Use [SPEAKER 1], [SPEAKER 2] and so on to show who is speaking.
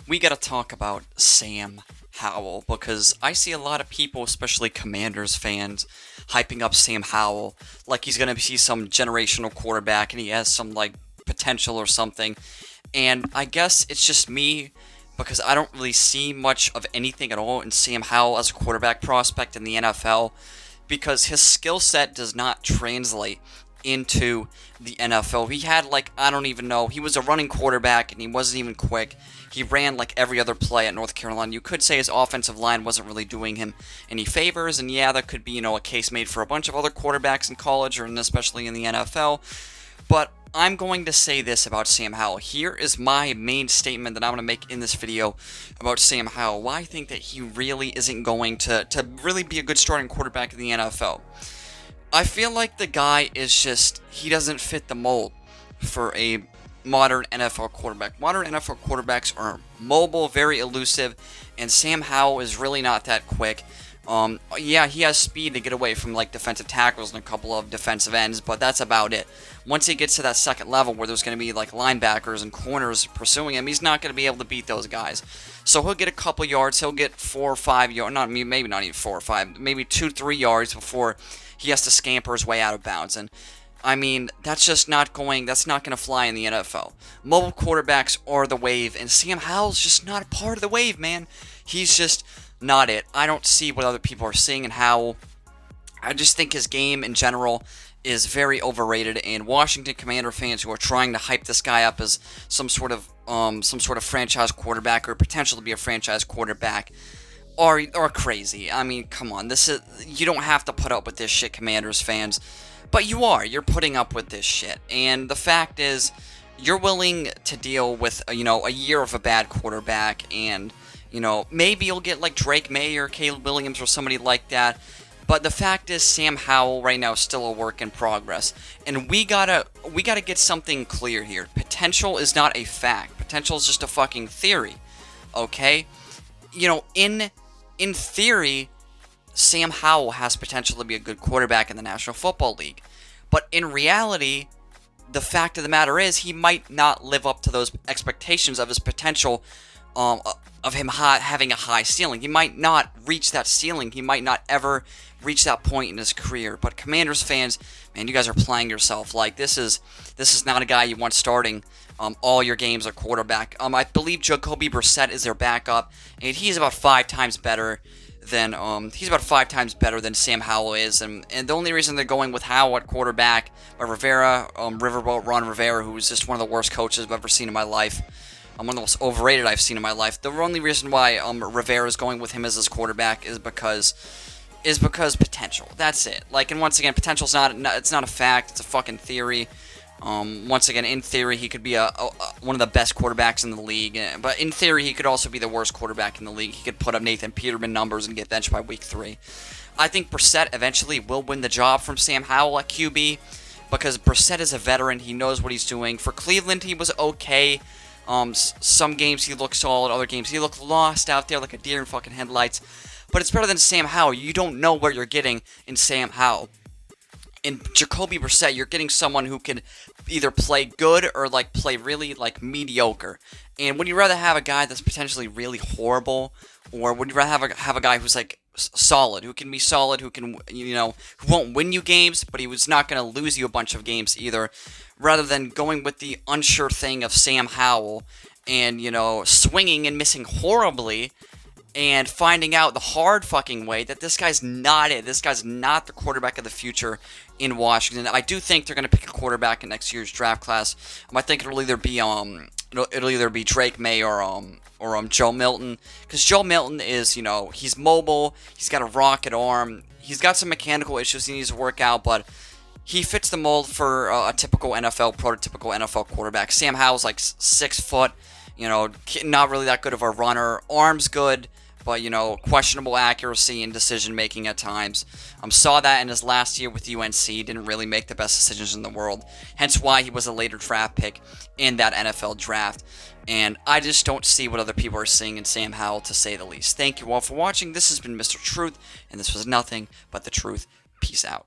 [SPEAKER 1] we gotta talk about Sam Howell because I see a lot of people, especially Commanders fans, hyping up Sam Howell like he's gonna be some generational quarterback and he has some like potential or something. And I guess it's just me because I don't really see much of anything at all in Sam Howell as a quarterback prospect in the NFL because his skill set does not translate into the NFL. He had like, I don't even know, he was a running quarterback and he wasn't even quick. He ran like every other play at North Carolina. You could say his offensive line wasn't really doing him any favors, and yeah, that could be, a case made for a bunch of other quarterbacks in college or especially in the NFL. But I'm going to say this about Sam Howell. Here is my main statement that I'm going to make in this video about Sam Howell. Why I think that he really isn't going to really be a good starting quarterback in the NFL. I feel like the guy is just, he doesn't fit the mold for a modern NFL quarterback. Modern NFL quarterbacks are mobile, very elusive, and Sam Howell is really not that quick. Yeah, he has speed to get away from like defensive tackles and a couple of defensive ends, but that's about it. Once he gets to that second level where there's going to be like linebackers and corners pursuing him, he's not going to be able to beat those guys. So he'll get a couple yards, he'll get 4 or 5 yards, maybe not even 4 or 5, maybe 2, 3 yards before he has to scamper his way out of bounds. And I mean, that's not going to fly in the NFL. Mobile quarterbacks are the wave, and Sam Howell's just not a part of the wave, man. He's just not it. I don't see what other people are seeing in Howell. I just think his game in general is very overrated, and Washington Commander fans who are trying to hype this guy up as some sort of franchise quarterback or potential to be a franchise quarterback are crazy. I mean, come on. You don't have to put up with this shit, Commanders fans, but you are. You're putting up with this shit. And the fact is, you're willing to deal with a year of a bad quarterback, and maybe you'll get like Drake May or Caleb Williams or somebody like that. But the fact is, Sam Howell right now is still a work in progress, and we gotta get something clear here. Potential is not a fact. Potential is just a fucking theory. Okay, in theory, Sam Howell has potential to be a good quarterback in the National Football League, but in reality, the fact of the matter is he might not live up to those expectations of his potential. Of him having a high ceiling. He might not reach that ceiling. He might not ever reach that point in his career. But Commanders fans, man, you guys are playing yourself. Like, this is not a guy you want starting all your games at quarterback. I believe Jacoby Brissett is their backup, and he's about 5 times better than Sam Howell is. And the only reason they're going with Howell at quarterback by Rivera, Riverboat Ron Rivera, who is just one of the worst coaches I've ever seen in my life. One of the most overrated I've seen in my life. The only reason why Rivera is going with him as his quarterback is because potential. That's it. Like, and once again, potential's it's not a fact. It's a fucking theory. Once again, in theory, he could be one of the best quarterbacks in the league. But in theory, he could also be the worst quarterback in the league. He could put up Nathan Peterman numbers and get benched by week 3. I think Brissett eventually will win the job from Sam Howell at QB because Brissett is a veteran. He knows what he's doing. For Cleveland, he was okay. Some games he looked solid, other games he looked lost out there like a deer in fucking headlights. But it's better than Sam Howell. You don't know what you're getting in Sam Howell. In Jacoby Brissett, you're getting someone who can either play good or like play really like mediocre. And would you rather have a guy that's potentially really horrible, or would you rather have a guy who's like solid, who can be solid, who can who won't win you games, but he was not going to lose you a bunch of games either, rather than going with the unsure thing of Sam Howell and swinging and missing horribly and finding out the hard fucking way that this guy's not it. This guy's not the quarterback of the future in Washington. I do think they're going to pick a quarterback in next year's draft class. I think it'll either be Drake May or Joe Milton, because Joe Milton is he's mobile, he's got a rocket arm, he's got some mechanical issues he needs to work out, but he fits the mold for a prototypical NFL quarterback. Sam Howell's like 6 foot, not really that good of a runner. Arm's good, but questionable accuracy and decision making at times. Saw that in his last year with UNC. Didn't really make the best decisions in the world. Hence why he was a later draft pick in that NFL draft. And I just don't see what other people are seeing in Sam Howell, to say the least. Thank you all for watching. This has been Mr. Truth, and this was nothing but the truth. Peace out.